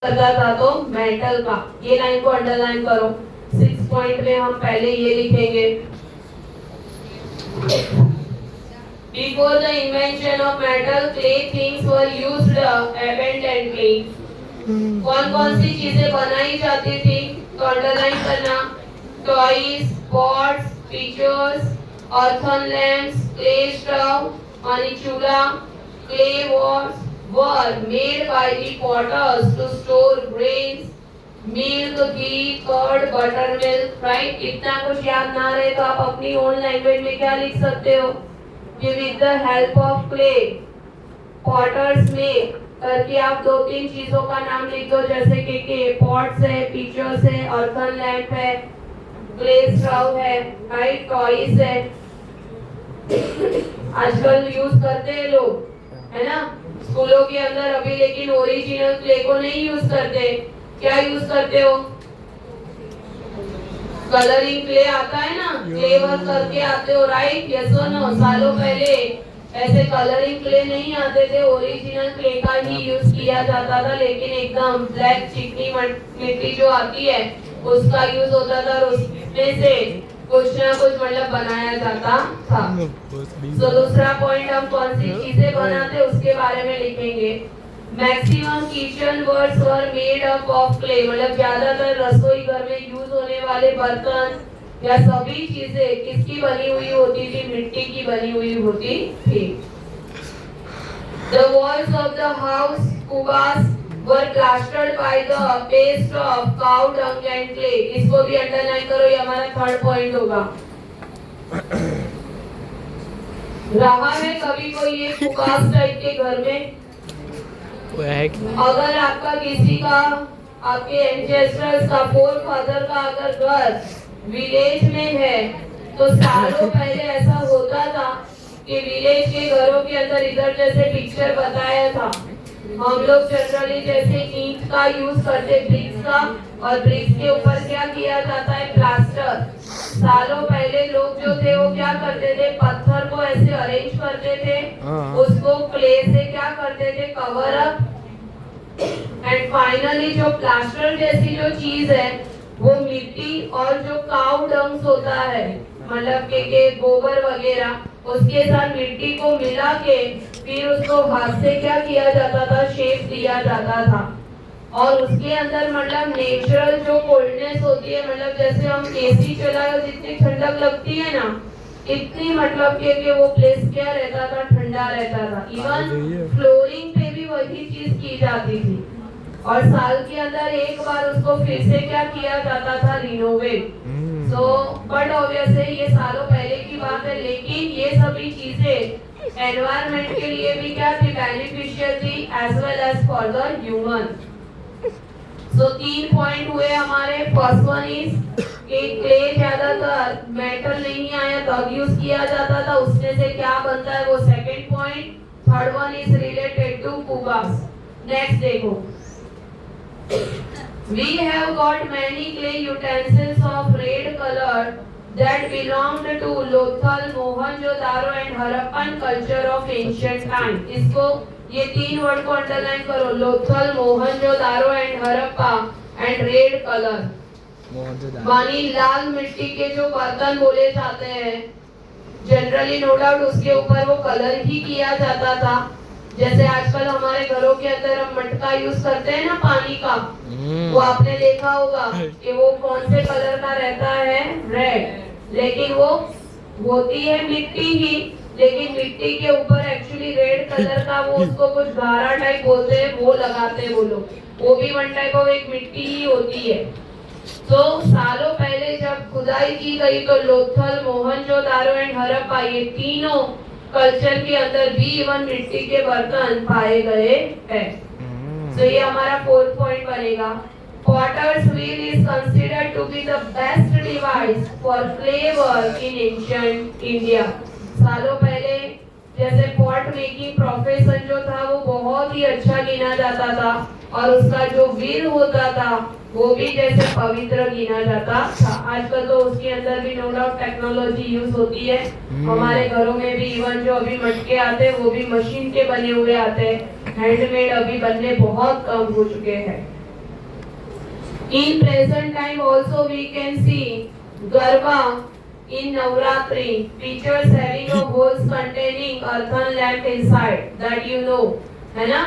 करता था तो मेटल का। ये लाइन को अंडरलाइन करो। 6 पॉइंट में हम पहले ये लिखेंगे, before the invention of metal clay things were used abundantly. कौन कौन सी चीजें बनाई जाती थी तो अंडरलाइन करना, toys, pots, pictures, earthen lamps, clay stove, पानी चूल्हा, clay Wars were made by the potters to store grains, milk, ghee, curd, buttermilk, right? इतना कुछ याद ना रहे तो आप अपनी ओन लैंग्वेज में क्या लिख सकते हो कि with the help of clay potters make करके आप 2-3 चीजों का नाम लिख दो, जैसे कि पॉट्स है, पिचर्स है, अर्थन लैंप है, क्ले स्टव है, राइट, टॉयज है। आजकल यूज करते हैं लोग, है ना, स्कूलों के अंदर अभी, लेकिन ओरिजिनल क्ले को नहीं यूज करते। क्या यूज करते हो? कलरिंग क्ले आता है ना, क्ले वर्क करके आते हो, राइट, यस और नो। सालों पहले ऐसे कलरिंग क्ले नहीं आते थे, ओरिजिनल क्ले का ही यूज किया जाता था, लेकिन एकदम ब्लैक चिकनी मिट्टी जो आती है उसका यूज होता था और उसमें से कुछ ना कुछ मतलब बनाया जाता था। तो दूसरा पॉइंट, हम कौन सी चीजें बनाते उसके बारे में लिखेंगे। Maximum kitchen words were made up of clay, मतलब ज्यादातर रसोई घर में यूज होने वाले बर्तन या सभी चीजें किसकी बनी हुई होती थी? मिट्टी की बनी हुई होती थी। The walls of the house cubas were plastered by the paste of cow dung and clay। इसको भी अंडरलाइन करो, ये हमारा थर्ड पॉइंट होगा। रहा है कभी कोई ये कुबास टाइप के घर में? अगर आपका किसी का, आपके एंसेस्टर्स का, फोर फादर का अगर घर विलेज में है तो सालों पहले ऐसा होता था कि विलेज के घरों के अंदर इधर जैसे पिक्चर बताया था, हम लोग जनरली जैसे ईंट का यूज करते, ब्रिक्स का, और ब्रिक्स के ऊपर क्या किया जाता है? प्लास्टर। सालों पहले लोग जो थे वो क्या करते थे? पत्थर को ऐसे अरेंज करते थे, उसको क्ले से क्या करते थे? कवर अप, एंड फाइनली जो प्लास्टर जैसी जो चीज है वो मिट्टी और जो काउ डंग्स होता है, मतलब के गोबर वगैरह, उसके साथ मिट्टी को मिला के फिर उसको हाथ से क्या किया जाता था? शेप दिया जाता था। और उसके अंदर मतलब नेचुरल जो कोल्डनेस होती है, मतलब जैसे हम एसी चलाए और जितनी ठंडक लगती है ना, इतनी मतलब के वो प्लेस क्या रहता था? ठंडा रहता था। इवन फ्लोरिंग पे भी वही चीज की जाती थी, और साल के अंदर एक बार उसको फिर से क्या किया जाता था? रिनोवेट। सो बट ऑब्वियसली ये सालों पहले की बात है, लेकिन ये सभी चीजें एनवायरनमेंट के लिए भी क्या थी? बेनिफिशियल थी, as well as for the human. So 3 point हुए हमारे। फर्स्ट वन इज कि क्ले ज्यादातर मेटल नहीं आया तब यूज किया जाता था, उसमें से क्या बनता है वो second point. Third one is related to कुबास। नेक्स्ट देखो, we have got many clay utensils of red color that belonged to Lothal, Mohenjo-daro and Harappan culture of ancient time। इसको ये 3 वर्ड को अंडरलाइन करो, Lothal, Mohenjodaro and Harappa and red colour. मानी लाल मिट्टी के जो बर्तन बोले जाते हैं, जनरली नो डाउट उसके ऊपर वो कलर ही किया जाता था। जैसे आजकल हमारे घरों के अंदर हम मटका यूज करते हैं ना पानी का, वो आपने देखा होगा कि वो कौन से कलर का रहता है? रेड। लेकिन वो होती है मिट्टी ही, लेकिन मिट्टी के ऊपर एक्चुअली रेड कलर का वो उसको कुछ गारा टाइप बोलते हैं, वो लगाते हैं वो लोग, वो भी वन टाइप ऑफ एक मिट्टी ही होती है। तो सालों पहले जब खुदाई की गई तो लोथल, मोहनजोदारो एंड हड़प्पा, ये तीनों कल्चर के अंदर भी इवन मिट्टी के बर्तन पाए गए हैं। तो ये हमारा 4th पॉइंट बनेगा। Potter's wheel is considered to be the best device for clay work in ancient India। सालों पहले जैसे पॉट मेकिंग प्रोफेशन जो था वो बहुत ही अच्छा गिना जाता था, और उसका जो व्हील होता था वो भी जैसे पवित्र गिना जाता था। आजकल तो उसके अंदर भी नो डाउट टेक्नोलॉजी यूज होती है। हमारे घरों में भी इवन जो अभी मटके आते हैं वो भी मशीन के बने हुए आते हैं, हैंडमेड अभी बनने बहुत कम हो चुके हैं। In present time also we can see Garba in Navratri, pictures having a holes containing earthen lamp inside, that you know, है ना?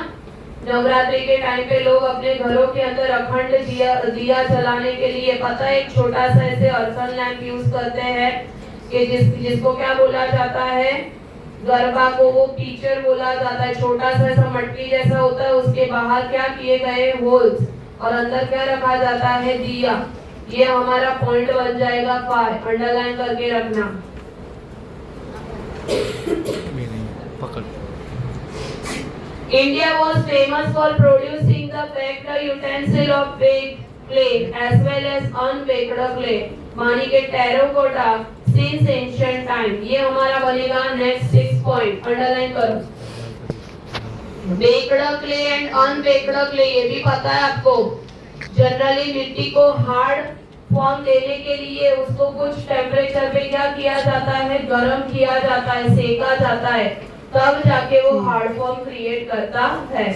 नवरात्रि के टाइम पे लोग अपने घरों के अंदर अखंड दिया जलाने के लिए पता है एक छोटा सा ऐसे अर्थन लैंप यूज करते हैं कि जिसको क्या बोला जाता है, गरबा को वो टीचर बोला जाता है। छोटा सा ऐसा मटकी जैसा होता है, उसके बाहर क्या किए गए होल्स और अंदर क्या रखा जाता है, दिया। ये हमारा पॉइंट बन जाएगा 5, अंडरलाइन करके रखना। India was famous for producing the baked utensil of baked clay as well as unbaked clay, मानी के terracotta since ancient time। ये हमारा बनेगा next 6 point, अंडरलाइन करो। baked clay and unbaked clay, ये भी पता है आपको। जनरली मिट्टी को हार्ड फॉर्म देने के लिए उसको कुछ टेम्परेचर पे क्या किया जाता है, गर्म किया जाता है, सेका जाता है, तब जाके वो हार्ड फॉर्म क्रिएट करता है।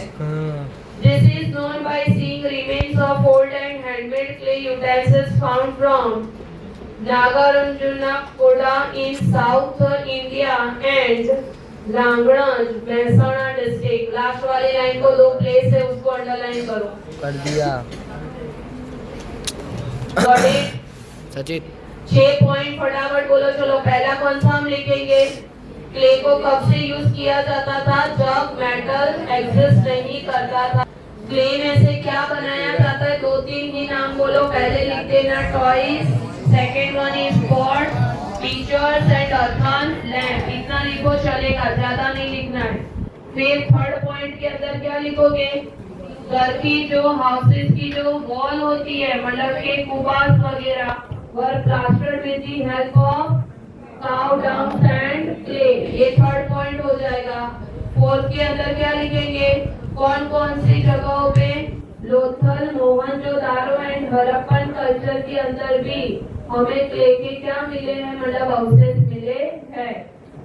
This is known by seeing remains of old and handmade clay utensils found from Nagarjuna in South India and Rangganj, Mehsana district। Last वाली लाइन को 2 प्लेस है, उसको अंडरलाइन करो। कर दिया सचित। 6 पॉइंट फटाफट बोलो। चलो पहला कौन सा हम लिखेंगे? क्ले को कब से यूज किया जाता था? जब मेटल एग्जिस्ट नहीं करता था। क्ले में से क्या बनाया जाता है? 2-3 ही नाम बोलो। पहले लिख देना toys, second one is pot, pictures and earthen lamp. इतना लिखो चलेगा, ज्यादा नहीं लिखना है। फिर थर्ड पॉइंट के अंदर क्या लिखोगे? घर की जो हाउसेस की जो वॉल होती है, मतलब के कुबास वगैरह, were plastered with the help of cow dung and clay. ये थर्ड पॉइंट हो जाएगा। फोर्थ के अंदर क्या लिखेंगे? कौन कौन सी जगहों पे लोथल, मोहनजोदारो एंड हड़प्पन कल्चर के अंदर भी हमें क्ले के क्या मिले हैं, मतलब हाउसेस मिले हैं।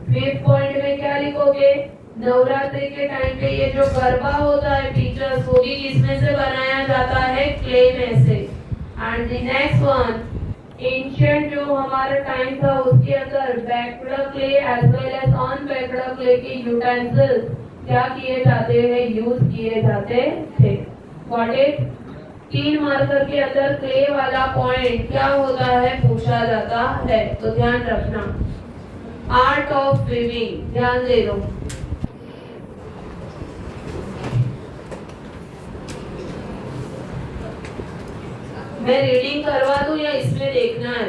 फिफ्थ पॉइंट में क्या लिखोगे? नवरात्रि के टाइम पे ये जो गरबा होता है, टीचर्स, वो भी किसमें से बनाया जाता है? क्ले में से। And the next one, ancient जो हमारा टाइम था उसके अंदर baked clay as well as unbaked clay के यूटेंसिल्स क्या किए जाते हैं? यूज किए जाते थे। Got it? 3 मार्कर के अंदर क्ले वाला पॉइंट क्या होता है, पूछा जाता है, तो ध्यान रखना। आर्ट ऑफ वीविंग ध्यान दे दो। मैं रीडिंग करवा दूं या इसमें देखना है?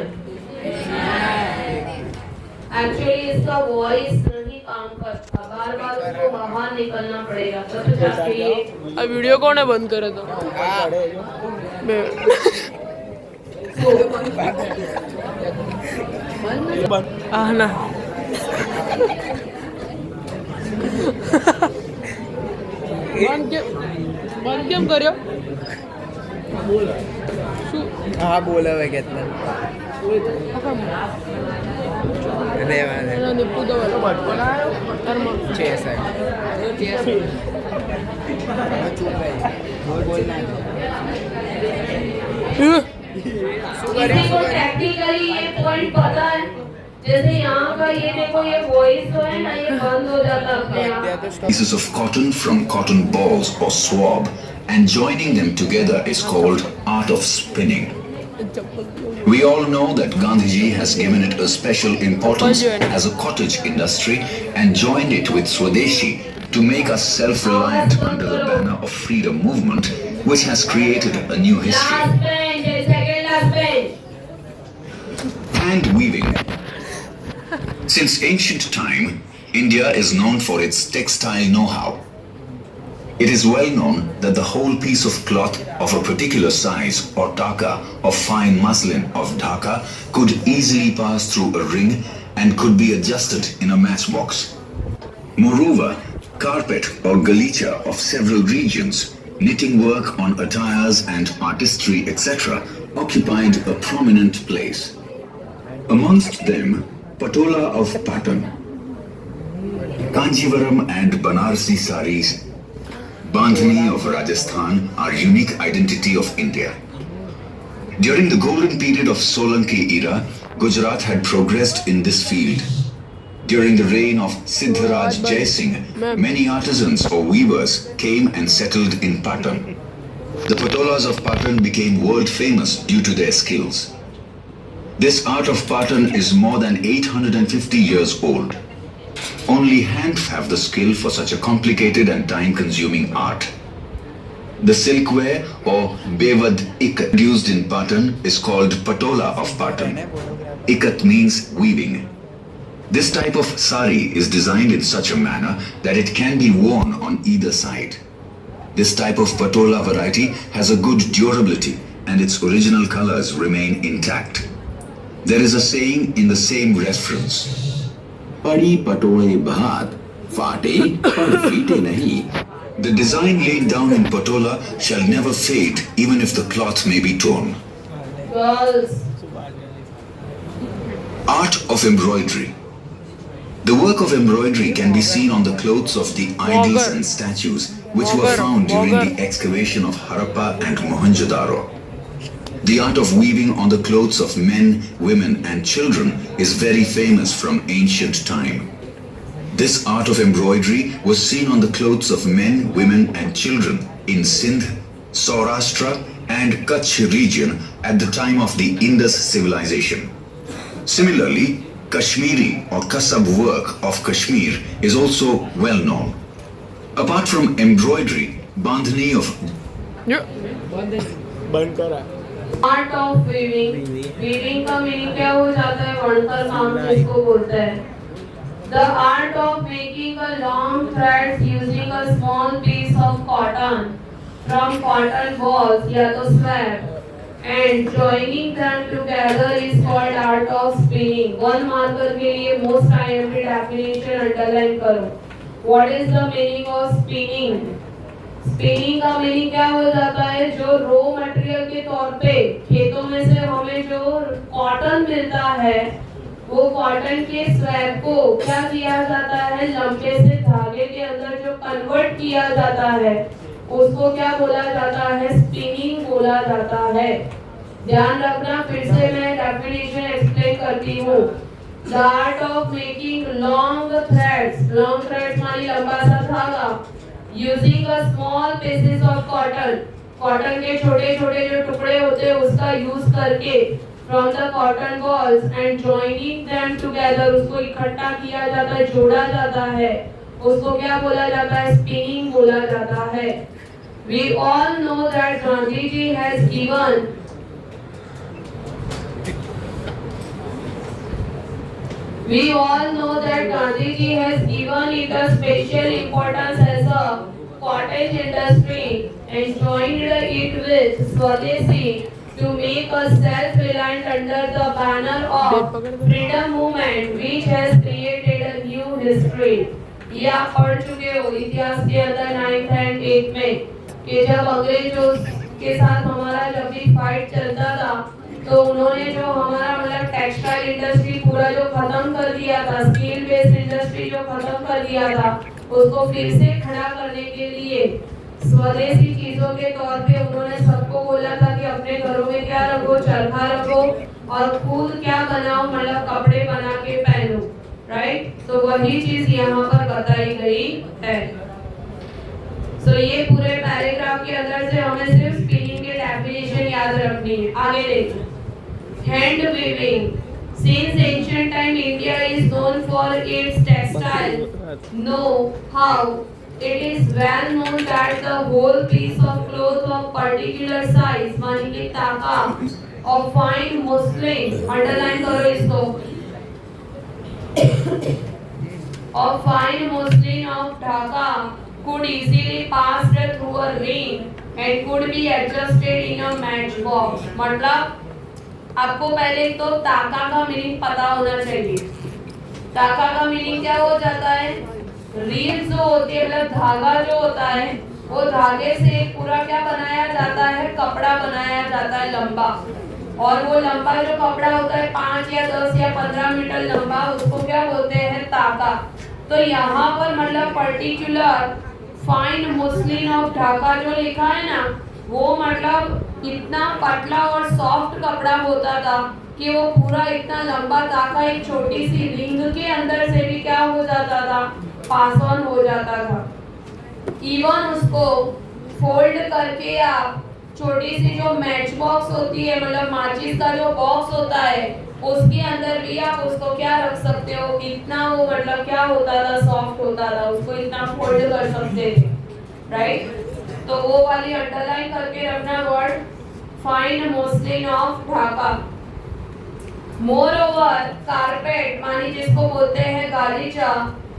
एक्चुअली इसका वॉइस नहीं काम करता, बार बार उसको बाहर निकलना पड़ेगा, तब जाके ये। अब वीडियो कौन है बंद करे तो? ना बंद केम કર્યો? હા બોલાવે કેટલા રેવા દે એને પૂદો બનાયો છે સાહેબ બોલ ના किसी को प्रैक्टिकली ये पॉइंट पता है? जैसे यहाँ का ये देखो, ये वॉइस तो है ना, ये बंद हो जाता है। Pieces of cotton from cotton balls or swab and joining them together is called art of spinning. We all know that Gandhiji has given it a special importance as a cottage industry and joined it with Swadeshi to make us self-reliant under the banner of freedom movement, which has created a new history. Last bench, second last bench. And weaving. Since ancient time, India is known for its textile know-how. It is well known that the whole piece of cloth of a particular size or taka of fine muslin of Dhaka could easily pass through a ring and could be adjusted in a matchbox. Moreover, carpet or galicha of several regions, knitting work on attires and artistry, etc., occupied a prominent place. Amongst them, Patola of Patan, Kanjivaram and Banarsi saris, Bandhani of Rajasthan are unique identity of India. During the golden period of Solanki era, Gujarat had progressed in this field. During the reign of Siddharaj Jai Singh, many artisans or weavers came and settled in Patan. The patolas of Patan became world famous due to their skills. This art of Patan is more than 850 years old. Only hands have the skill for such a complicated and time-consuming art. The silkware or Bevad ikat used in Patan is called patola of Patan. Ikat means weaving. This type of sari is designed in such a manner that it can be worn on either side. This type of patola variety has a good durability and its original colors remain intact. There is a saying in the same reference. Padi patole bhat, faate par feete nahi. The design laid down in patola shall never fade even if the cloth may be torn. Girls. Art of embroidery. The work of embroidery can be seen on the clothes of the idols and statues which were found during the excavation of Harappa and Mohenjo-daro. The art of weaving on the clothes of men, women and children is very famous from ancient time. This art of embroidery was seen on the clothes of men, women and children in Sindh, Saurashtra and Kutch region at the time of the Indus civilization. Similarly, Kashmiri or Kasab work of Kashmir is also well known. Apart from embroidery, bandhani of बंद करा art of weaving. Weaving का meaning क्या हो जाता है? वणकर काम जिसको बोलते हैं. The art of making a long threads using a small piece of cotton from cotton balls या तो swab and joining them together is called art of spinning. One marker के लिए most IMP definition underline करो. What is the meaning of spinning? Spinning का meaning क्या हो जाता है? जो रॉ मटेरियल के तौर पे खेतों में से हमें जो कॉटन मिलता है वो कॉटन के स्वैब को क्या किया जाता है? लंबे से धागे के अंदर जो कन्वर्ट किया जाता है उसको क्या बोला जाता है? स्पिनिंग बोला जाता है. ध्यान रखना, फिर से मैं डेफिनेशन एक्सप्लेन करती हूँ. The art of making long threads. Long threads मानी लंबा सा धागा. Using a small pieces of cotton. Cotton के छोटे छोटे जो टुकड़े होते हैं उसका यूज करके from the cotton balls and joining them together, उसको इकट्ठा किया जाता है, जोड़ा जाता है, उसको क्या बोला जाता है? स्पिनिंग बोला जाता है. We all know that Gandhi ji has given We all know that Gandhi ji has given it a special importance as a cottage industry and joined it with Swadeshi to make us self-reliant under the banner of freedom movement which has created a new history. ये आप पढ़ चुके हो इतिहास के अंदर 9th and 8th में कि जब अंग्रेजों के साथ हमारा जब भी फाइट चलता था तो उन्होंने जो हमारा मतलब टेक्सटाइल इंडस्ट्री पूरा जो खत्म कर दिया था, स्टील बेस्ड इंडस्ट्री जो खत्म कर दिया था, उसको फिर से खड़ा करने के लिए स्वदेशी चीजों के तौर पे उन्होंने सबको बोला था कि अपने घरों में क्या रखो? चरखा रखो और खुद क्या बनाओ? मतलब कपड़े बना के पहनो. राइट? तो वही चीज यहाँ पर बताई गई है. तो ये पूरे पैराग्राफ के अंदर से हमें सिर्फ स्पिनिंग के डेफिनेशन याद रखनी है. आगे देखो. Hand weaving. Since ancient time, India is known for its textile know-how. It is well known that the whole piece of cloth of particular size, मानी कि ताका, of fine muslin, underline करो इसको, of fine muslin of Dhaka could easily pass through a ring and could be adjusted in a matchbox. मतलब आपको पहले तो ताका का मीनिंग पता होना चाहिए. ताका का मीनिंग क्या हो जाता है? रील जो होती है, मतलब धागा जो होता है, वो धागे से पूरा क्या बनाया जाता है? कपड़ा बनाया जाता है लंबा. और वो लंबा जो कपड़ा होता है 5 या 10 या 15 मीटर लंबा, उसको क्या बोलते हैं? ताका. तो यहाँ पर मतलब particular fine muslin of Dhaka जो लिखा है ना, वो मतलब इतना पतला और सॉफ्ट कपड़ा होता था कि वो पूरा इतना लंबा ताका एक छोटी सी रिंग के अंदर से भी क्या हो जाता था, पास ऑन हो जाता था। इवन उसको फोल्ड करके आप छोटी सी जो मैच बॉक्स होती है, मतलब माचिस का जो बॉक्स होता है, उसके अंदर भी आप उसको क्या रख सकते हो, इतना वो मतलब क्या होता था, सॉफ्ट होता था, उसको इतना फोल्ड कर सकते थे, राइट। तो वो वाली अंडरलाइन करके रखना word, fine muslin of Dhaka. Moreover carpet मानी जिसको बोलते हैं गालीचा,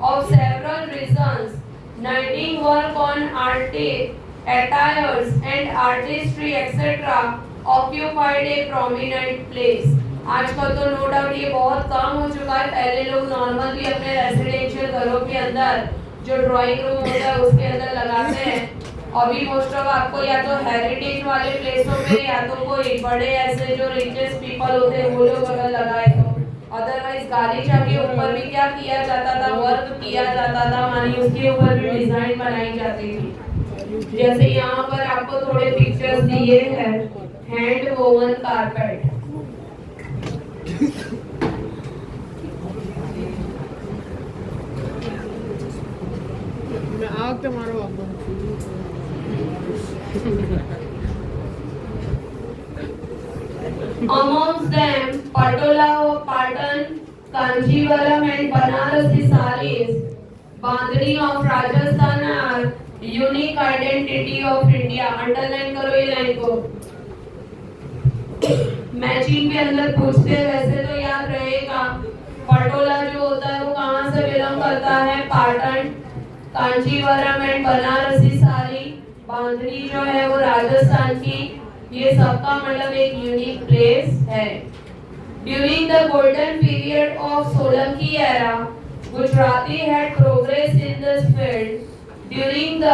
of several reasons, knitting work on attires and artistry etc. occupied a prominent place। आजकल तो नो डाउट ये बहुत कम हो चुका है। पहले लोग नॉर्मल भी अपने रेसिडेंशियल घरों के अंदर जो ड्राइंग रूम होता है उसके अंदर लगाते हैं। अभी मोस्ट ऑफ आपको या तो हेरिटेज वाले प्लेसों में या तो कोई बड़े ऐसे जो रिचेस्ट पीपल होते हैं वो लोग अगर लगाए तो, अदरवाइज गालीचा के ऊपर भी क्या किया जाता था, वर्क किया जाता था, मानी उसके ऊपर भी डिजाइन बनाई जाती थी। जैसे यहाँ पर आपको थोड़े पिक्चर्स दिए हैं, हैंड वोवन कारपेट। मैं आग तो मारो आपको। Amongst them, Patola of Patan, Kanjivaram and Banarasi sarees, Bandhani of Rajasthan are unique identity of India। Underline करो ये लाइन को। मैचिंग के अंदर पूछते हैं, वैसे तो याद रहेगा। पटोला जो होता है वो कहाँ से बिलोंग करता है, पाटन। कांचीवरम एंड बनारसी साड़ी, बांधनी जो है वो राजस्थान की। ये सबका मतलब एक यूनिक प्लेस है। During the golden period of Solanki era, Gujarati had progress in this field during the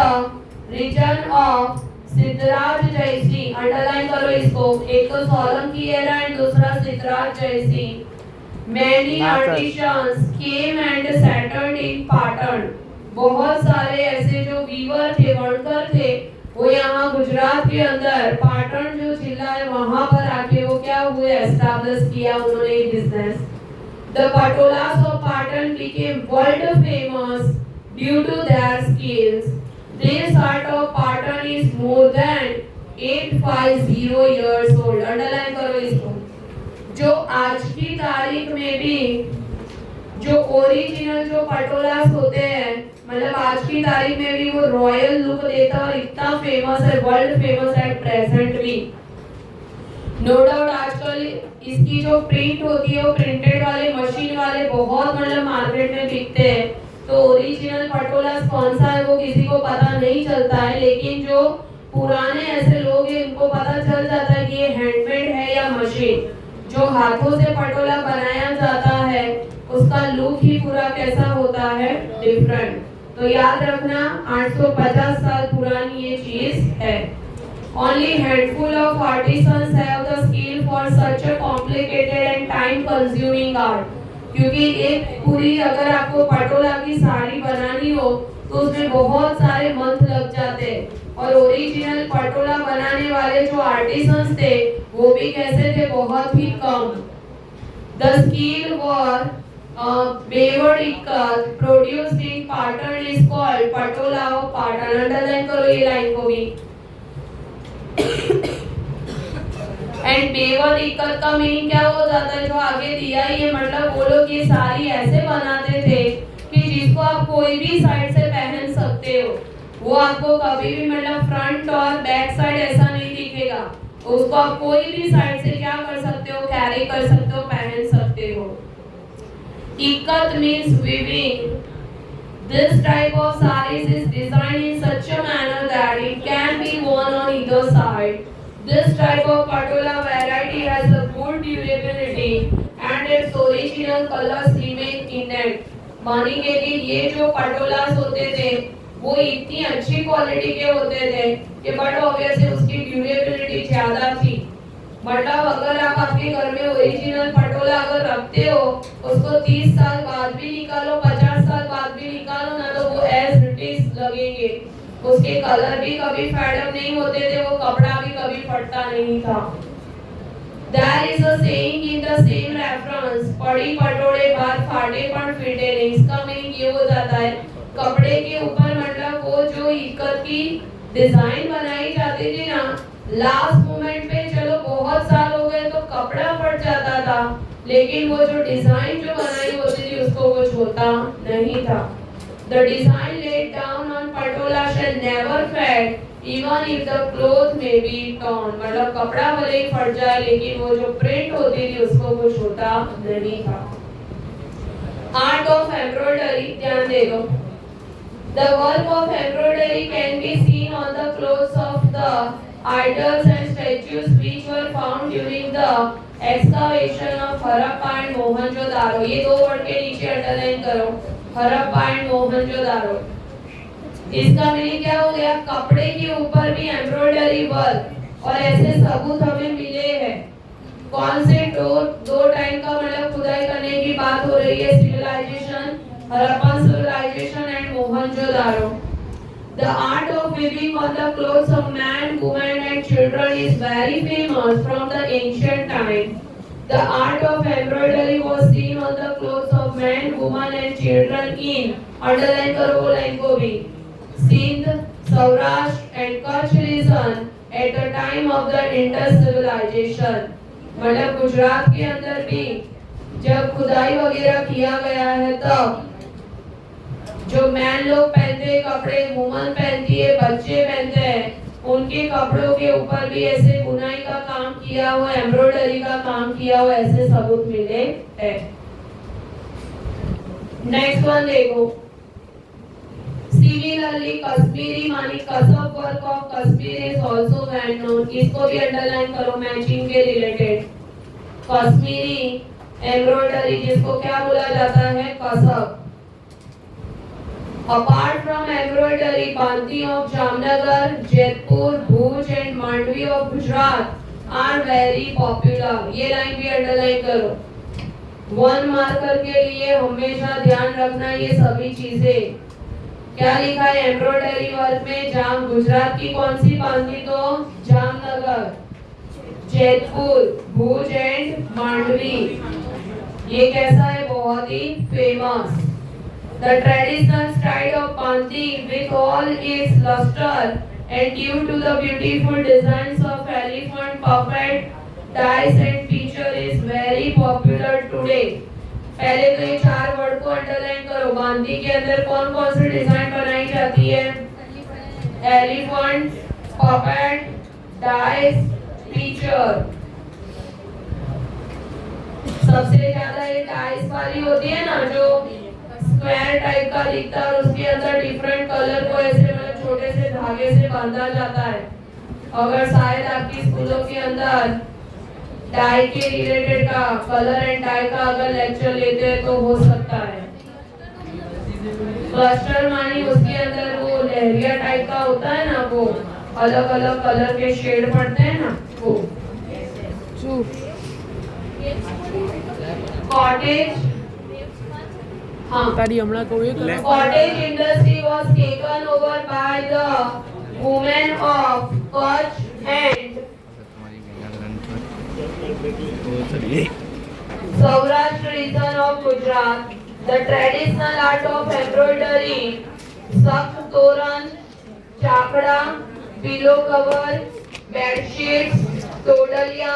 region of Siddharaj Jaisingh. Underline करो इसको, एक तो सोलंकी एरा एंड दूसरा Siddharaj Jaisingh. Many artisans came and settled in Patan। बहुत सारे ऐसे जो वीवर थे, वर्कर थे, वो यहाँ गुजरात के अंदर पाटन जो जिला है वहां पर आके वो क्या हुए, एस्टैब्लिश किया उन्होंने business. The Patolas of Patan became world famous due to their skills। This art of Patan is more than 850 years old। Underline करो इसको। जो आज की तारीख में भी जो ओरिजिनल जो पटोलास होते हैं, मतलब आज की तारीख में भी वो रॉयल लुक देता है और इतना फेमस है, वर्ल्ड फेमस है प्रेजेंट भी। नो डाउट आजकल इसकी जो प्रिंट होती है वो प्रिंटेड वाले मशीन वाले बहुत मतलब मार्केट में बिकते हैं। तो ओरिजिनल पटोलास कौन सा है वो किसी को पता नहीं चलता है, लेकिन जो पुराने ऐसे लोग हैं उनको पता चल जाता है कि ये हैंडमेड है या मशीन। जो हाथों से पटोला बनाया जाता है उसका लुक ही पूरा कैसा होता है, डिफरेंट। तो याद रखना 850 साल पुरानी ये चीज है। Only handful of artisans have the skill for such a complicated and time consuming art। क्योंकि एक पूरी अगर आपको पटोला की साड़ी बनानी हो तो उसमें बहुत सारे मंथ लग जाते हैं। और ओरिजिनल पटोला बनाने वाले जो आर्टिसंस थे वो भी कैसे थे, बहुत ही कम। The skill was beaver ikkal produced in Patan is called Patola of Patan। Underline करो ये लाइन को भी। एंड बेवर इक्कत का मीनिंग क्या हो जाता है, जो आगे दिया ही है, मतलब वो लोग ये साड़ी ऐसे बनाते थे कि जिसको आप कोई भी साइड से पहन सकते हो। वो आपको कभी भी मतलब फ्रंट और बैक साइड ऐसा नहीं दिखेगा, उसको आप कोई भी साइड से क्या कर सकते हो, कैरी कर सकते हो, पहन सकते हो। Ikat means weaving. This type of sarees is designed in such a manner that it can be worn on either side। This type of patola variety has a good durability and its original colors remain intact। मानेंगे कि ये जो पटोलास होते थे वो इतनी अच्छी quality के होते थे कि बट ऑब्वियसली उसकी ड्यूरेबिलिटी ज्यादा थी। मतलब अगर आप आपके घर में ओरिजिनल पटोला अगर रखते हो उसको 30 साल बाद भी निकालो, 50 साल बाद भी निकालो ना, तो वो एज इट इज लगेंगे। उसके कलर भी कभी फेडअप नहीं होते थे, वो कपड़ा भी कभी फटता नहीं था। There is a saying in the same reference, पड़ी पटोड़े बात फाटे पर फिटे नहीं। इसका मीनिंग ये हो जाता है, कपड़े के ऊपर मतलब वो जो इक्कत की डिजाइन बनाई जाती थी ना, लास्ट मोमेंट पे चलो बहुत साल हो गए तो कपड़ा फट जाता था, लेकिन वो जो डिजाइन जो बनाई होती थी उसको कुछ होता नहीं था। The design laid down on patola shall never fade, even if the cloth may be torn। मतलब कपड़ा भले ही फट जाए लेकिन वो जो प्रिंट होती थी उसको कुछ होता नहीं था। Art of embroidery, ध्यान दे दो। The work of embroidery can be seen on the clothes of the idols and statues which were found during the excavation of Harappa and Mohenjo-daro। ये दो वर्ड के नीचे अंडरलाइन करो, हरप्पा एंड मोहनजोदारो। इसका meaning क्या हो गया, कपड़े के ऊपर भी एम्ब्रॉयडरी वर्क और ऐसे सबूत हमें मिले हैं। कौन से दो टाइम का मतलब खुदाई करने की बात हो रही है, civilization, Harappan civilization and Mohenjodaro. The art of weaving on the clothes of man, women and children is very famous from the ancient time। The art of embroidery was seen on the clothes of men, women and children in, underline करो line को भी, Sindh, Saurashtra and Kutch region at the time of the Indus civilization। मतलब गुजरात के अंदर भी जब खुदाई वगैरह किया गया है तब जो मैन लोग पहनते कपड़े, वुमन पहनती है, बच्चे पहनते हैं, उनके कपड़ों के ऊपर भी ऐसे बुनाई का काम किया हुआ, एम्ब्रॉयडरी का काम किया हुआ ऐसे सबूत मिले हैं। नेक्स्ट वन देखो, सिमिलरली कश्मीरी मानी कसब work of Kashmir is also well known. इसको भी अंडरलाइन करो मैचिंग के रिलेटेड। कश्मीरी एम्ब्रॉयडरी जिसको क्या बोला जाता है, कसब। Apart from embroidery, Banti of Jamnagar, Jaipur, Bhuj and Mandvi of Gujarat are very popular। ये लाइन भी अंडरलाइन करो। वन मार्कर के लिए हमेशा ध्यान रखना ये सभी चीजें। क्या लिखा है एम्ब्रॉयडरी वर्क में, जाम गुजरात की कौन सी बांधी, तो जामनगर, जयपुर, भुज एंड मांडवी। ये कैसा है, बहुत ही famous. The traditional style of Banti with all its luster and due to the beautiful designs of elephant, puppet, dice and picture is very popular today। पहले तो ये चार वर्ड को अंडरलाइन करो। बांदी के अंदर कौन कौन सी डिजाइन बनाई जाती है, एलिफेंट, पपेट, डाइस, पिक्चर। सबसे ज्यादा ये डाइस वाली होती है ना, जो स्क्वायर टाइप का दिखता है और उसके अंदर डिफरेंट कलर को ऐसे मतलब छोटे से धागे से बांधा जाता है। अगर शायद आपकी स्कूलों के अंदर डाई के रिलेटेड का, कलर एंड डाई का अगर लेक्चर लेते हैं तो हो सकता है। क्लस्टर मानी उसके अंदर वो लहरिया टाइप का होता है ना, वो अलग अलग कलर के शेड पड़ते हैं ना, वो। कॉटेज, तारी हमला को ये कर। Cottage industry was taken over by the women of Kutch and Saurashtra region of Gujarat। The traditional art of embroidery, sak toran, chakda, pillow cover, bed sheets, todalia,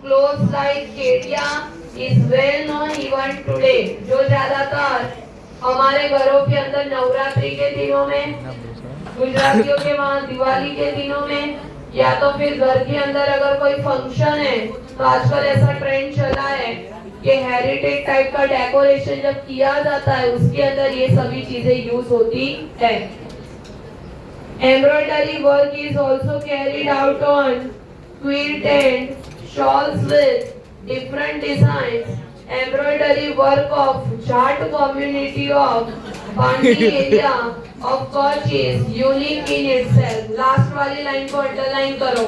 clothes like kedia is well known even today। जो ज्यादातर हमारे घरों के अंदर नवरात्रि के दिनों में, गुजरातियों के वहाँ दिवाली के दिनों में, या तो फिर घर के अंदर अगर कोई फंक्शन है तो आजकल ऐसा ट्रेंड चला है कि हेरिटेज टाइप का डेकोरेशन जब किया जाता है उसके अंदर ये सभी चीजें यूज होती है। Embroidery work is also carried out on quilt and shawls with different designs। Embroidery work of Jat community of Bandi area of Kutch is unique in itself। Last वाली लाइन को अंडरलाइन करो।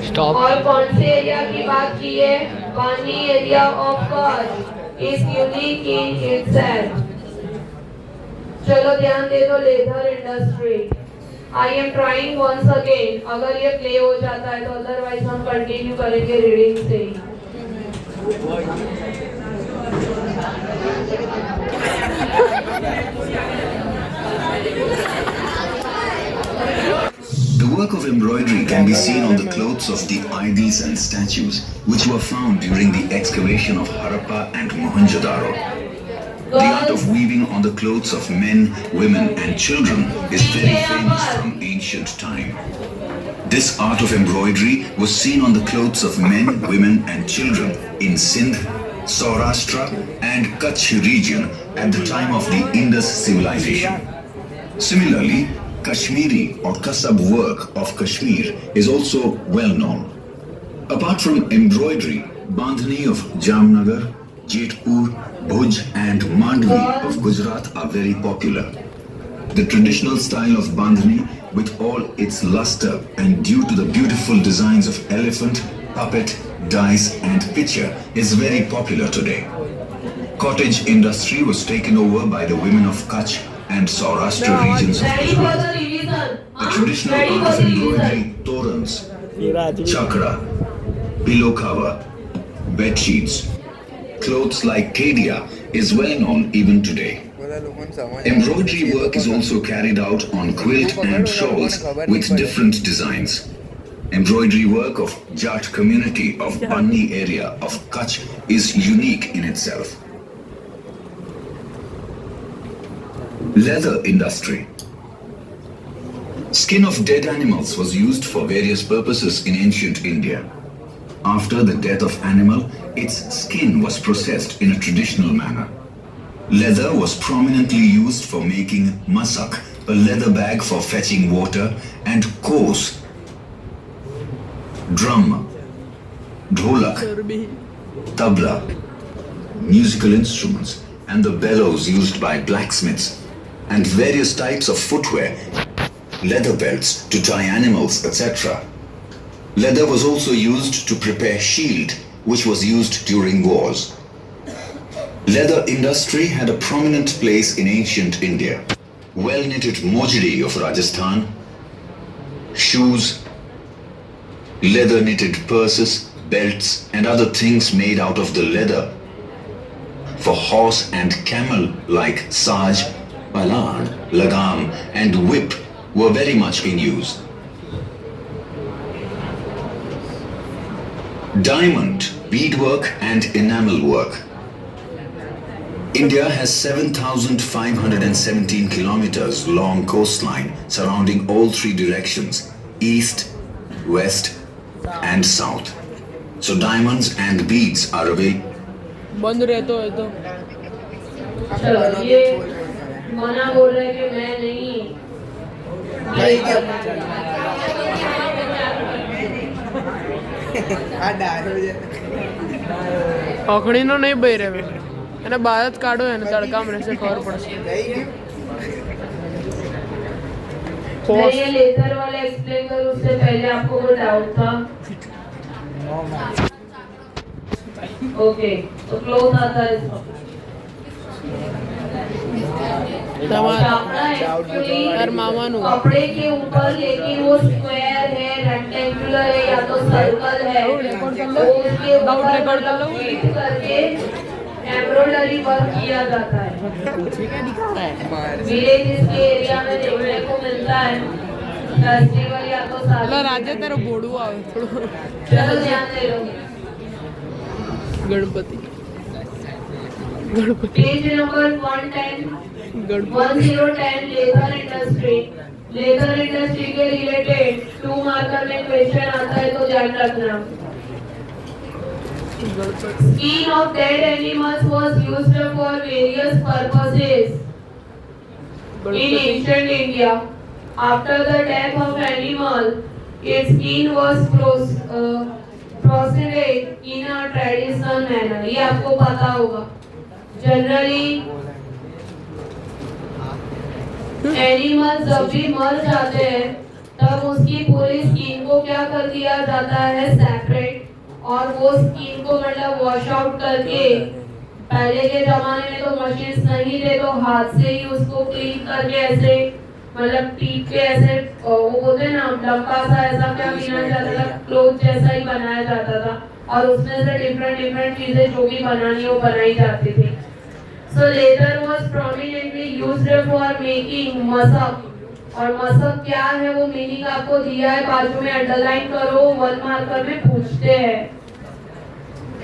Stop. और कौन से area की बात की है, Banni area of Kutch is unique in itself. चलो ध्यान दे दो leather industry. I am trying once again, अगर ये प्ले हो जाता है तो अदरवाइज हम कंटिन्यू करेंगे रीडिंग से ही। The work of embroidery can be seen on the clothes of the idols and statues which were found during the excavation of Harappa and Mohenjo-daro. The art of weaving on the clothes of men, women and children is very famous from ancient time. This art of embroidery was seen on the clothes of men, women and children in Sindh, Saurashtra and Kutch region at the time of the Indus civilization. Similarly, Kashmiri or Kasab work of Kashmir is also well known. Apart from embroidery, Bandhani of Jamnagar, Jetpur, Bhuj and Mandvi of Gujarat are very popular. The traditional style of Bandhani, with all its luster and due to the beautiful designs of elephant, puppet, dice and picture, is very popular today. Cottage industry was taken over by the women of Kutch and Saurashtra regions of Ready for Gujarat. the revision? The traditional art of embroidery, torans, chakra, pillow cover, bed sheets, clothes like kedia is well known even today. Embroidery work is also carried out on quilt and shawls with different designs. Embroidery work of Jat community of Banni area of Kutch is unique in itself. Leather industry. Skin of dead animals was used for various purposes in ancient India. After the death of animal, its skin was processed in a traditional manner. Leather was prominently used for making masak, a leather bag for fetching water, and kos, drum, dholak, tabla, musical instruments, and the bellows used by blacksmiths, and various types of footwear, leather belts to tie animals, etc. Leather was also used to prepare shield, which was used during wars. Leather industry had a prominent place in ancient India. Well-knitted mojri of Rajasthan, shoes, leather-knitted purses, belts and other things made out of the leather for horse and camel like saj, palan, lagam and whip were very much in use. Diamond, beadwork and enamel work. India has 7,517 kilometers long coastline surrounding all three directions, east, west and south. So diamonds and beads are available. बंद रहते हो तो चलो ये मना बोल रहे कि मैं नहीं ये અખણીનો નહીં બઈ રહે એને બહાર જ કાઢો એને તડકામાં રહેશે ખબર પડશે मैं ये लेदर वाला एक्सप्लेन करूँ उससे पहले आपको वो डाउट था। ओके तो क्लोज आता है कपड़ा एक्चुअली कपड़े के ऊपर लेकिन वो स्क्वायर है, रेक्टेंगुलर है या तो सर्कल है, वो उसके ऊपर फिट करके एम्ब्रॉयडरी वर्क किया जाता है। विलेजेस के एरिया में देखने को मिलता है फेस्टिवल या तो शादी। રાજે તારો બોડું આવે થોડું चलो ध्यान दे लो। Ganpati page number 110 leather industry. Leather industry के रिलेटेड 2 मार्कर में क्वेश्चन आता है तो ध्यान रखना। Skin of dead animals was used for various purposes in ancient India. After the death of animal, its skin was processed in a traditional manner. ये आपको पता होगा। जनरली एनिमल जब भी मर जाते हैं तब उसकी पूरी स्किन को क्या कर दिया जाता है सेपरेट, और वो स्किन को मतलब वॉश आउट करके पहले के जमाने में तो मशीन नहीं थे, तो हाथ से ही उसको क्लीन करके ऐसे मतलब टीप के ऐसे वो बोलते हैं ना लंबा सा ऐसा क्या बिना जाता था, क्लोथ जैसा ही बनाया जाता था और उसमें से डिफरेंट चीजें जो भी बनानी वो बनाई जाती थी। So leather was prominently used for making मशक, और मशक क्या है वो मीनिंग आपको दिया है, बाजू में अंडरलाइन करो, वन मार्कर में पूछते हैं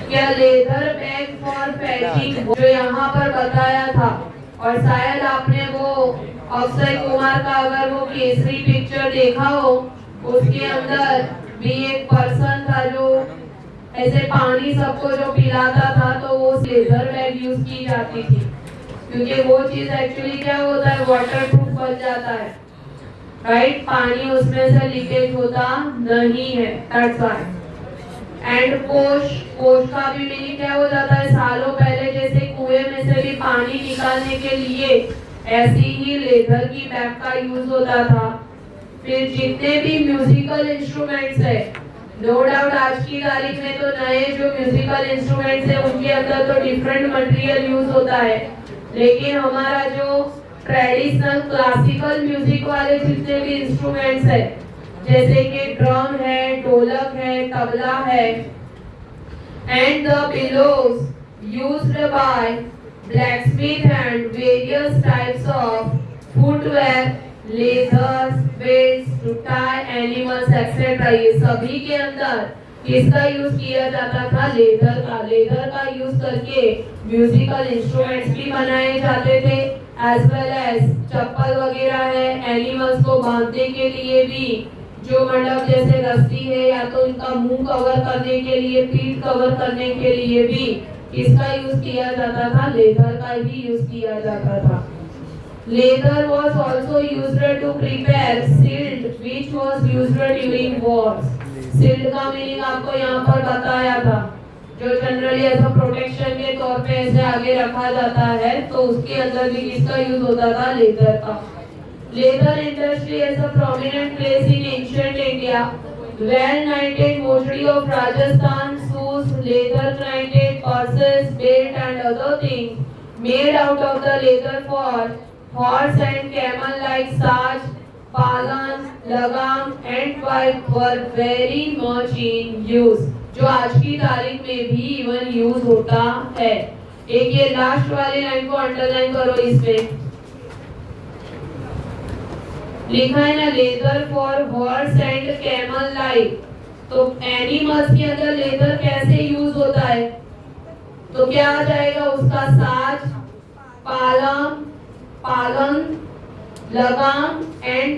क्या लेदर बैग फॉर पैकिंग, जो यहाँ पर बताया था। और शायद आपने वो अक्षय कुमार का अगर वो केसरी पिक्चर देखा हो, उसके अंदर भी एक पर्सन था जो ऐसे पानी सबको जो पिलाता था, तो वो लेदर बैग यूज की जाती थी, क्योंकि वो चीज एक्चुअली क्या होता है, वाटर प्रूफ बन जाता है, राइट, पानी उसमें से लीकेज होता नहीं है, दैट्स व्हाई। एंड पोश का भी मीनिंग क्या हो जाता है, सालों पहले जैसे कुएं में से भी पानी निकालने के लिए ऐसी ही लेदर की बैग का यूज होता था। फिर जितने भी म्यूजिकल इंस्ट्रूमेंट्स है, नो डाउट आज की तारीख में तो नए जो म्यूजिकल इंस्ट्रूमेंट्स है उनके अंदर तो डिफरेंट मटेरियल यूज होता है, लेकिन हमारा जो ट्रेडिशनल क्लासिकल म्यूजिक वाले जितने भी इंस्ट्रूमेंट्स है, जैसे कि ड्रम है, ढोलक है, तबला है, and the bellows used by blacksmith and various types of footwear, leathers, belts to tie animals etcetera, ये सभी के अंदर किसका यूज किया जाता था, लेदर का। लेदर का यूज करके म्यूजिकल इंस्ट्रूमेंट्स भी बनाए जाते थे, एज वेल एज चप्पल वगैरह है, एनिमल्स को बांधने के लिए भी जो मतलब जैसे रस्सी है, या तो इनका मुंह कवर करने के लिए, पीठ कवर करने के लिए भी किसका यूज किया जाता था, लेदर का ही यूज किया जाता था। Leather was also used to prepare shield which was used during wars. shield का मीनिंग आपको यहाँ पर बताया था, जो जनरली ऐसा प्रोटेक्शन के तौर पे ऐसे आगे रखा जाता है, तो उसके अंदर भी किसका यूज होता था, लेदर का। Leather industry has a prominent place in ancient India. Well-knitted mostly of Rajasthan, shoes, leather-knitted purses, belt and other things made out of the leather for horse and camel like saj, palan, lagam and pipe were very much in use. जो आज की तारीख में भी even use होता है। एक ये लास्ट वाली लाइन को अंडरलाइन करो, इसमें लिखा है ना, leather for horse and camel like, तो एनिमल्स के अंदर लेदर कैसे यूज होता है, तो क्या आ जाएगा उसका, साज, पालन, लगाम एंड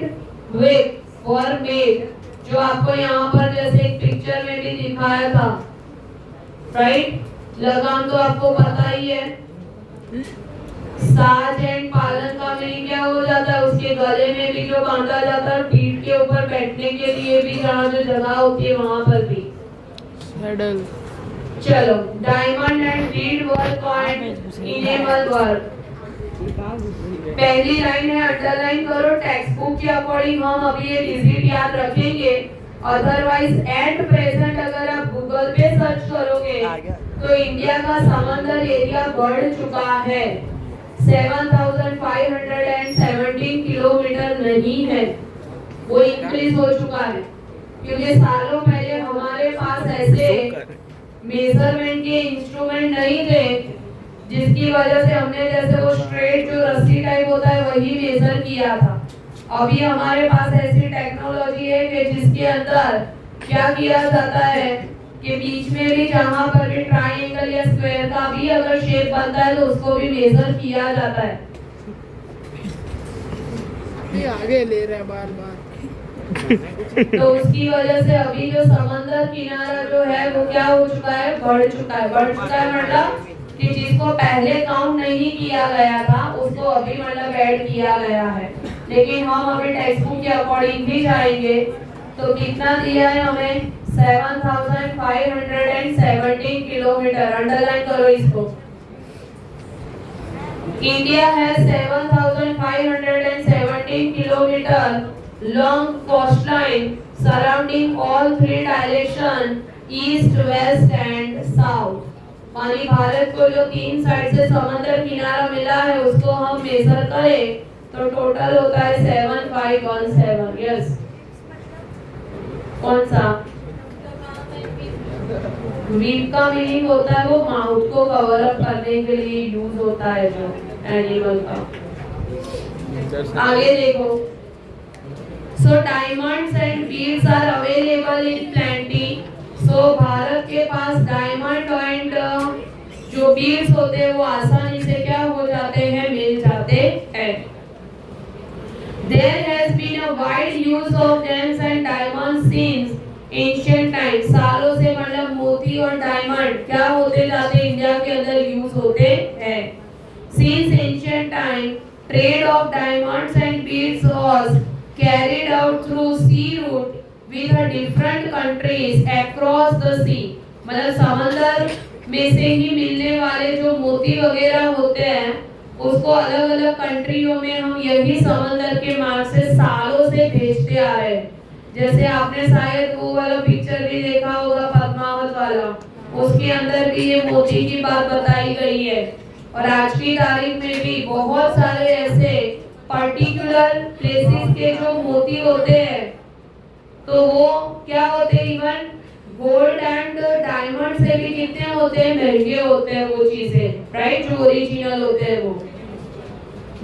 विक फॉर मेड, जो आपको यहाँ पर जैसे एक पिक्चर में भी दिखाया था, राइट। लगाम तो आपको पता ही है, साज एंड पालन का मीनिंग क्या हो जाता है, उसके गले में भी जो बांधा जाता है, पीठ के ऊपर बैठने के लिए भी जहाँ जो जगह होती है वहां पर भी सैडल। चलो, diamond and Beed work and enamel work, पहली लाइन है, अंडरलाइन करो। टेक्स्ट बुक के अकॉर्डिंग हम अभी ये डिजिट याद रखेंगे, अदरवाइज एट प्रेजेंट अगर आप गूगल पे सर्च करोगे तो इंडिया का समंदर एरिया बढ़ चुका है, 7,517 किलोमीटर नहीं है, वो इंक्रीज हो चुका है, क्योंकि सालों पहले हमारे पास ऐसे मेजरमेंट के इंस्ट्रूमेंट नहीं थे, जिसकी वजह से हमने जैसे वो स्ट्रेट जो रस्सी टाइप होता है वही मेजर किया था। अभी हमारे पास ऐसी टेक्नोलॉजी है कि जिसके अंदर क्या किया जाता है कि बीच में भी जहाँ पर भी ट्राइंगल या स्क्वायर का भी अगर शेप बनता है तो उसको भी मेजर किया जाता है। ये आगे ले रहा है बार बार। तो उसकी वजह से अभी जो समंदर किनारा जो है वो क्या हो चुका है, बढ़ चुका है मतलब कि जिसको पहले काउंट नहीं किया गया था उसको अभी मतलब ऐड किया गया है। लेकिन हम अभी टेक्स्ट बुक के अकॉर्डिंग भी जाएंगे तो कितना दिया है हमें, 7,517 किलोमीटर। अंडरलाइन करो इसको। इंडिया है 7,517 kilometre long coastline surrounding all three direction, east, west and south। मानी भारत को जो 3 साइड से समुद्र किनारा मिला है उसको हम मेजर करें तो टोटल होता है 7517। यस, कौन सा? वीप का मीनिंग होता है वो माउथ को कवर अप करने के लिए यूज होता है जो एनिमल का। आगे देखो, so diamonds and beads are available in plenty. So Bharat के पास डायमंड एंड जो बीड्स होते हैं वो आसानी से क्या हो जाते हैं, मिल जाते हैं। There has been a wide use of gems and diamonds since ancient times। सालों से मतलब मोती और डायमंड क्या होते जाते इंडिया के अंदर यूज होते हैं। Since ancient time, trade of diamonds and beads was carried out through sea route with the different countries across the sea। मतलब समंदर में से ही मिलने वाले जो मोती वगैरह होते हैं उसको अलग अलग कंट्रियों में हम यही समंदर के मार्ग से सालों से भेजते आ रहे हैं। जैसे आपने शायद वो वाला पिक्चर भी देखा होगा पद्मावत वाला, उसके अंदर भी ये मोती की बात बताई गई है। और आज की तारीख में भी बहुत सारे ऐसे पर्टिकुलर प्लेसेस के जो मोती होते हैं तो वो क्या होते हैं, इवन गोल्ड एंड डायमंड से भी कितने होते हैं, महंगे होते हैं वो चीजें, राइट, जो ओरिजिनल होते हैं वो।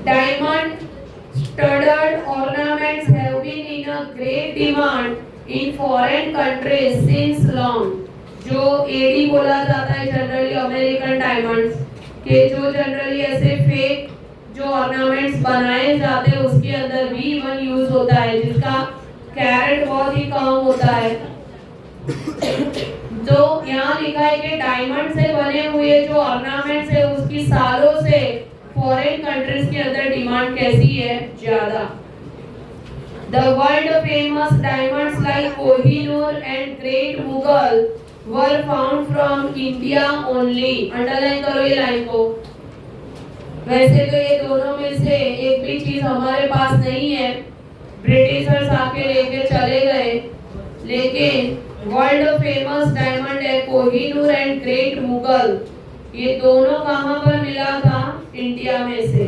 Diamond studded ornaments have been in a great demand in foreign countries since long। जो एडी बोला जाता है जनरली अमेरिकन डायमंड्स के, जो जनरली ऐसे फेक जो ऑर्नामेंट्स बनाए जाते हैं उसके अंदर भी इवन यूज होता है, जिसका कैरेट बहुत ही कम होता है। जो यहाँ लिखा है कि डायमंड से बने हुए जो ऑर्नामेंट्स है उसकी सालों से फॉरेन कंट्रीज के अंदर डिमांड कैसी है, ज्यादा। The world famous diamonds like Kohinoor and Great Mughal were found from India only। Underline करो ये लाइन को। वैसे तो ये दोनों में से एक भी चीज हमारे पास नहीं है, ब्रिटिशर्स आके लेके चले गए, लेकिन वर्ल्ड फेमस डायमंड है कोहिनूर एंड ग्रेट मुगल, ये दोनों कहां पर मिला था, इंडिया में से।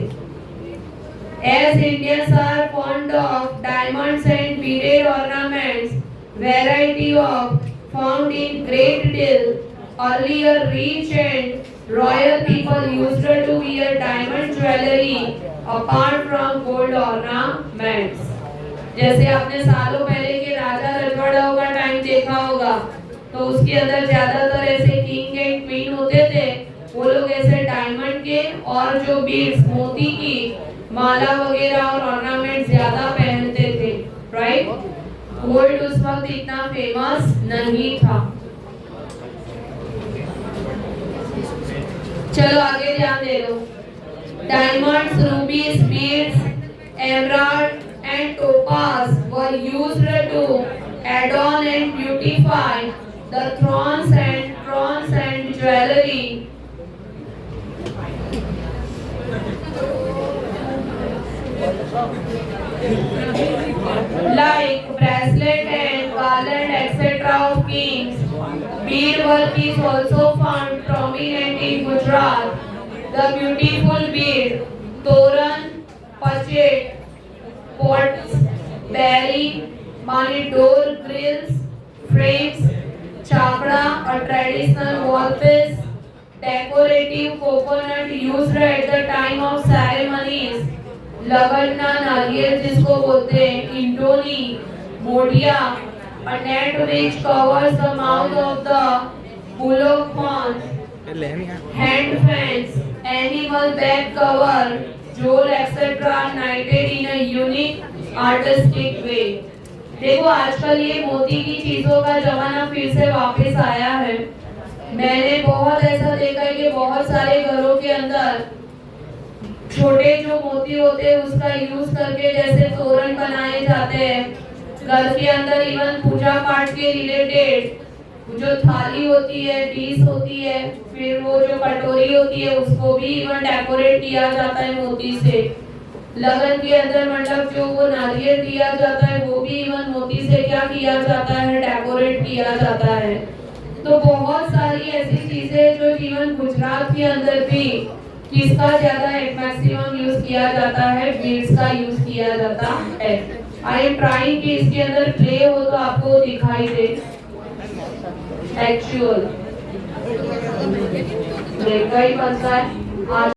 As Indians are fond of diamonds and beaded ornaments, variety of found in great deal, earlier rich and royal people used to wear diamond jewelry apart from gold ornaments। जैसे आपने सालों पहले के राजा रजवाड़ों का टाइम देखा होगा तो उसके अंदर ज्यादातर ऐसे किंग एंड क्वीन होते थे, वो लोग ऐसे डायमंड के और जो बीड्स मोती की माला वगैरह और ऑर्नामेंट ज्यादा पहनते थे, राइट। गोल्ड उस वक्त इतना फेमस नहीं था। चलो आगे ध्यान दे दो। Diamonds, रूबीज, beads, emerald and topaz were used to adorn and beautify the thrones and jewelry। Like bracelet and garland etc. of kings। Bead work is also found prominent in Gujarat। The beautiful bead, toran, pachet, pots, berry, mani door grills, frames, chakra, a traditional wallpiece, decorative coconut used at the time of ceremonies, लगना नारियल जिसको बोलते हैं, इंडोनी, Modiya, a net which covers the mouth of the bullock horn, hand fans, animal back cover, jewel etc. knitted in a unique artistic way। देखो आजकल ये मोती की चीजों का जमाना फिर से वापस आया है। मैंने बहुत ऐसा देखा है कि बहुत सारे घरों के अंदर छोटे जो मोती होते हैं उसका यूज करके जैसे तोरण बनाए जाते हैं, घर के अंदर इवन पूजा पाठ के रिलेटेड जो थाली होती है, डिश होती है, फिर वो जो कटोरी होती है उसको भी इवन डेकोरेट किया जाता है मोती से। लगन के अंदर मतलब जो वो नारियल दिया जाता है वो भी इवन मोती से क्या किया जाता है, डेकोरेट किया जाता है। तो बहुत सारी ऐसी चीजें जो इवन गुजरात के अंदर भी किसका ज्यादा मैक्सिमम यूज किया जाता है, बीड्स का यूज किया जाता है। आई एम ट्राइंग कि इसके अंदर प्ले हो तो आपको दिखाई दे एक्चुअल देखा ही बनता है।